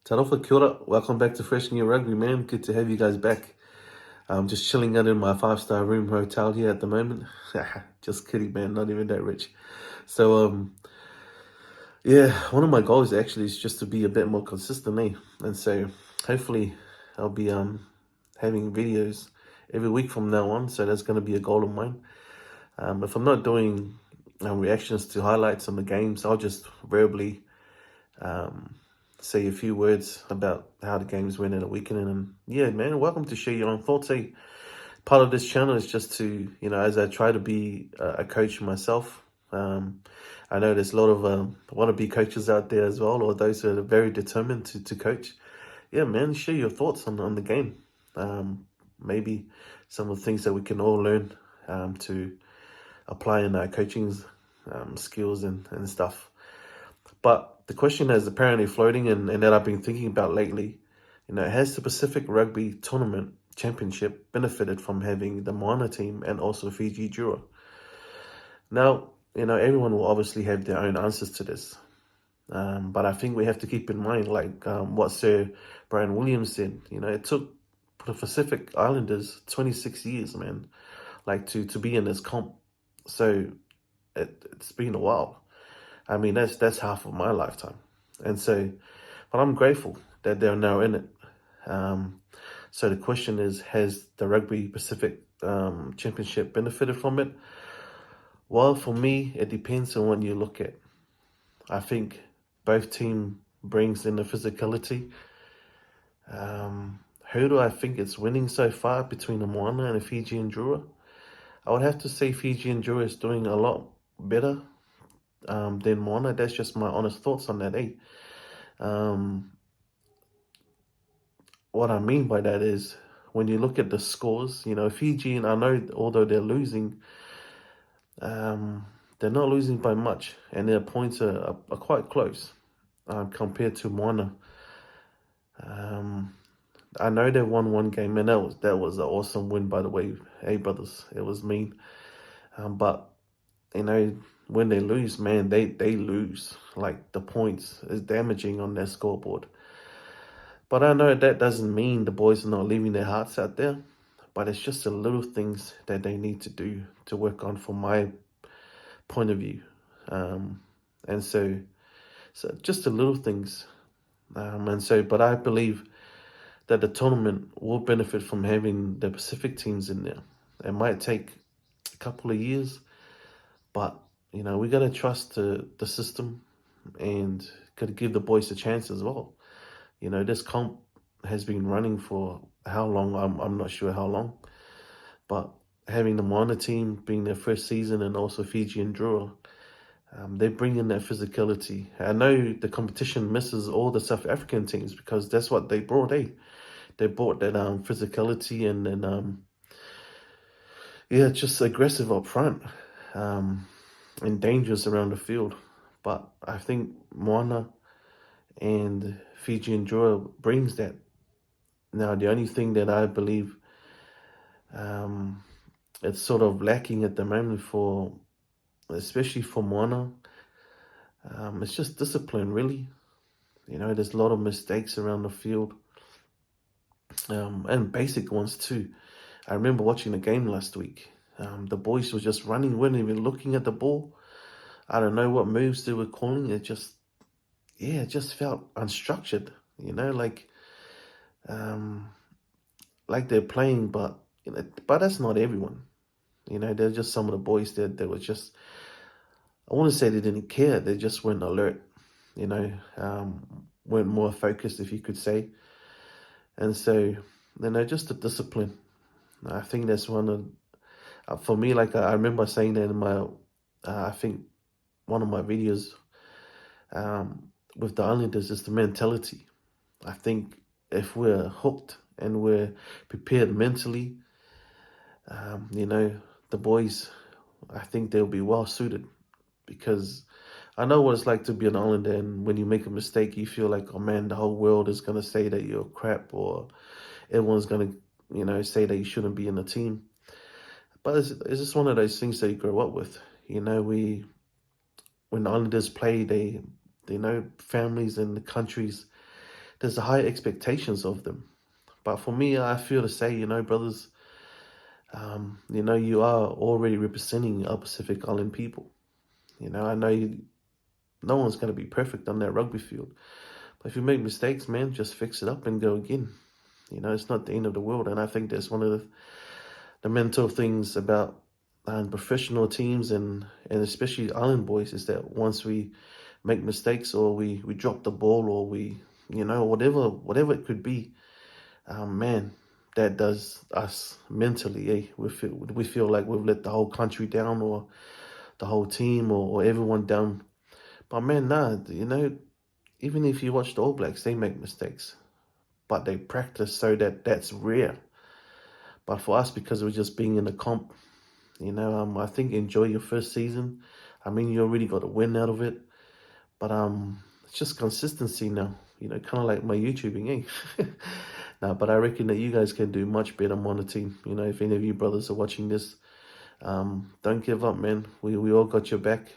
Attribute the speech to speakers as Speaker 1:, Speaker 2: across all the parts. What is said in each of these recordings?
Speaker 1: Talofa kia ora. Welcome back to Fresh New Rugby, man. Good to have you guys back. I'm just chilling out in my 5-star room hotel here at the moment. Just kidding, man. Not even that rich. So, yeah, one of my goals actually is just to be a bit more consistent, eh? And so, hopefully, I'll be having videos every week from now on. So that's going to be a goal of mine. If I'm not doing reactions to highlights on the games, I'll just verbally say a few words about how the games went at a weekend. And yeah, man, welcome to share your own thoughts. Eh? Part of this channel is just to, as I try to be a coach myself. I know there's a lot of wannabe coaches out there as well, or those who are very determined to coach. Yeah, man, share your thoughts on the game. Maybe some of the things that we can all learn to apply in our coaching skills and stuff. But the question is apparently floating and that I've been thinking about lately, has the Pacific Rugby Tournament Championship benefited from having the Moana team and also Fiji Drua? Now, everyone will obviously have their own answers to this. But I think we have to keep in mind, like what Sir Brian Williams said, it took the Pacific Islanders 26 years, man, like to be in this comp. So it's been a while. I mean, that's half of my lifetime. And so, but I'm grateful that they're now in it. So the question is, has the Rugby Pacific Championship benefited from it? Well, for me, it depends on what you look at. I think both team brings in the physicality. Who do I think it's winning so far between the Moana and the Fiji and Drua? I would have to say Fiji and Drua is doing a lot better than Moana. That's just my honest thoughts on that, eh? What I mean by that is when you look at the scores, Fiji, and I know although they're losing, they're not losing by much, and their points are quite close compared to Moana. I know they won one game, and that was an awesome win, by the way. Hey, brothers, it was mean. But when they lose, man, they lose. Like the points is damaging on their scoreboard. But I know that doesn't mean the boys are not leaving their hearts out there. But it's just the little things that they need to do to work on from my point of view. And so just the little things. But I believe that the tournament will benefit from having the Pacific teams in there. It might take a couple of years, but we got to trust the system and got to give the boys a chance as well. This comp has been running for how long? I'm not sure how long, but having the Moana team being their first season and also Fiji and Drua, they bring in that physicality. I know the competition misses all the South African teams because that's what they brought, eh? They brought that physicality and just aggressive up front and dangerous around the field. But I think Moana and Fiji and Drua brings that. Now, the only thing that I believe it's sort of lacking at the moment especially for Moana, it's just discipline, really. There's a lot of mistakes around the field. And basic ones too. I remember watching the game last week. The boys were just running, weren't even looking at the ball. I don't know what moves they were calling. It just felt unstructured. Like they're playing, but that's not everyone. They're just some of the boys that were just. I want to say they didn't care. They just weren't alert. Weren't more focused, if you could say. And so, just the discipline. I think that's one of, for me, like I remember saying that in my, I think one of my videos with the Islanders is the mentality. I think if we're hooked and we're prepared mentally, the boys, I think they'll be well suited because I know what it's like to be an Islander, and when you make a mistake, you feel like, oh man, the whole world is going to say that you're crap, or everyone's going to, say that you shouldn't be in the team. But it's just one of those things that you grow up with. When the Islanders play, they families and the countries there's the high expectations of them. But for me, I feel to say, brothers, you are already representing our Pacific Island people. I know no one's going to be perfect on that rugby field. But if you make mistakes, man, just fix it up and go again. It's not the end of the world. And I think that's one of the mental things about professional teams and especially island boys is that once we make mistakes or we drop the ball or we, whatever it could be, man, that does us mentally. We feel like we've let the whole country down or the whole team or everyone down. But man, nah, even if you watch the All Blacks, they make mistakes, but they practice so that's rare. But for us, because we're just being in the comp, I think enjoy your first season. I mean, you already got a win out of it, but it's just consistency now. Kind of like my YouTubing, eh? No, but I reckon that you guys can do much better on the team. If any of you brothers are watching this, don't give up, man. We all got your back.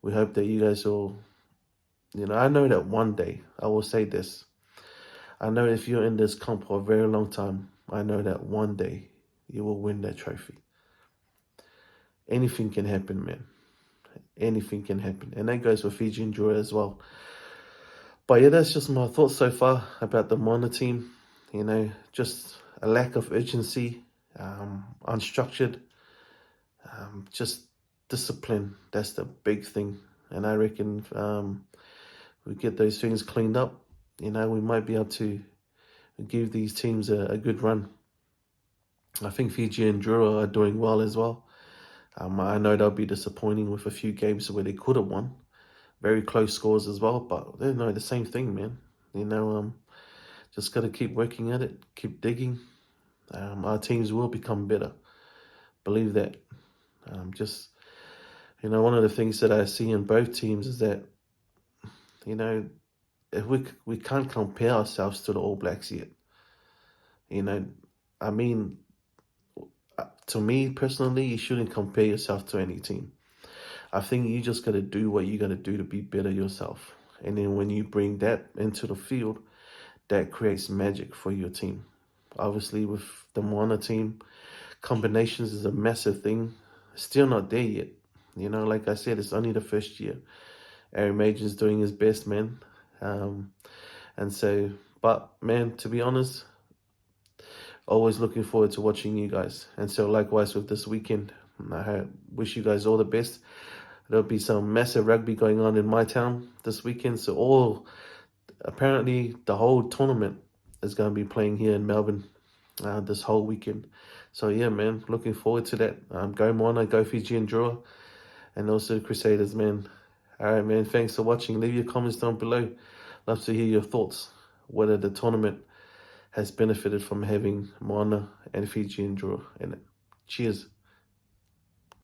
Speaker 1: We hope that you guys will. I know that one day, I will say this. I know if you're in this comp for a very long time, I know that one day you will win that trophy. Anything can happen, man. Anything can happen. And that goes for Fiji Drua as well. But yeah, that's just my thoughts so far about the Moana team. Just a lack of urgency, unstructured, just discipline. That's the big thing. And I reckon we get those things cleaned up, we might be able to give these teams a good run. I think Fiji and Drua are doing well as well. I know they'll be disappointing with a few games where they could have won. Very close scores as well, but they know the same thing, man. Just got to keep working at it, keep digging. Our teams will become better. Believe that. One of the things that I see in both teams is that, if we can't compare ourselves to the All Blacks yet. I mean, to me personally, you shouldn't compare yourself to any team. I think you just got to do what you got to do to be better yourself. And then when you bring that into the field, that creates magic for your team. Obviously, with the Moana team, combinations is a massive thing. Still not there yet. Like I said, it's only the first year. Aaron Major's doing his best, man. And so, but man, to be honest, always looking forward to watching you guys. And so likewise with this weekend, I wish you guys all the best. There'll be some massive rugby going on in my town this weekend. So apparently the whole tournament is going to be playing here in Melbourne this whole weekend. So yeah, man, looking forward to that. Go Moana, go Fiji and Drua, and also Crusaders, man. All right, man, thanks for watching. Leave your comments down below. Love to hear your thoughts, whether the tournament has benefited from having Moana and Fiji and Drua in it. Cheers.